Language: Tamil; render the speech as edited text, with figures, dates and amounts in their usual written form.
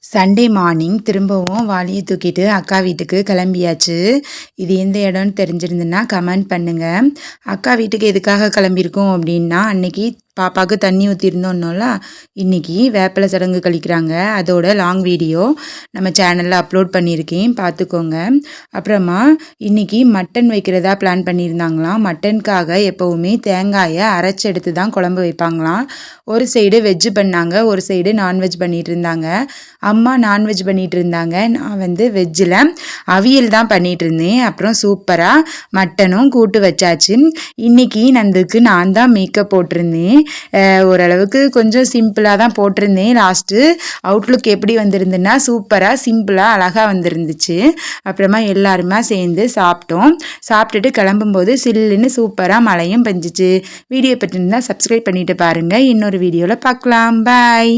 சண்டே மார்னிங் திரும்பவும் வாளியை தூக்கிட்டு அக்கா வீட்டுக்கு கிளம்பியாச்சு. இது எந்த இடம்னு தெரிஞ்சிருந்துன்னா கமெண்ட் பண்ணுங்கள். அக்கா வீட்டுக்கு எதுக்காக கிளம்பியிருக்கோம் அப்படின்னா, அன்னைக்கு பாப்பாவுக்கு தண்ணி ஊற்றிருந்தோம்னால இன்றைக்கி வேப்பிலை சடங்கு கழிக்கிறாங்க. அதோட லாங் வீடியோ நம்ம சேனலில் அப்லோட் பண்ணியிருக்கேன், பார்த்துக்கோங்க. அப்புறமா இன்றைக்கி மட்டன் வைக்கிறதா பிளான் பண்ணியிருந்தாங்களாம். மட்டனுக்காக எப்போவுமே தேங்காயை அரைச்சி எடுத்து தான் குழம்பு வைப்பாங்களாம். ஒரு சைடு வெஜ்ஜு பண்ணாங்க, ஒரு சைடு நான்வெஜ் பண்ணிகிட்டு இருந்தாங்க. அம்மா நான்வெஜ் பண்ணிகிட்டு இருந்தாங்க, நான் வந்து வெஜ்ஜில் அவியல் தான் பண்ணிகிட்டு இருந்தேன். அப்புறம் சூப்பராக மட்டனும் கூட்டு வச்சாச்சு. இன்றைக்கி நந்துக்கு நான் தான் மேக்கப் போட்டிருந்தேன். ஓரளவுக்கு கொஞ்சம் சிம்பிளாக தான் போட்டிருந்தேன். லாஸ்ட்டு அவுட்லுக் எப்படி வந்திருந்துன்னா சூப்பராக சிம்பிளாக அழகாக வந்துருந்துச்சு. அப்புறமா எல்லாருமா சேர்ந்து சாப்பிட்டோம். சாப்பிட்டுட்டு கிளம்பும்போது சில்லுன்னு சூப்பராக மழையும் பெஞ்சிச்சு. வீடியோ பற்றிருந்தால் சப்ஸ்கிரைப் பண்ணிவிட்டு பாருங்கள். இன்னொரு வீடியோவில் பார்க்கலாம். பாய்.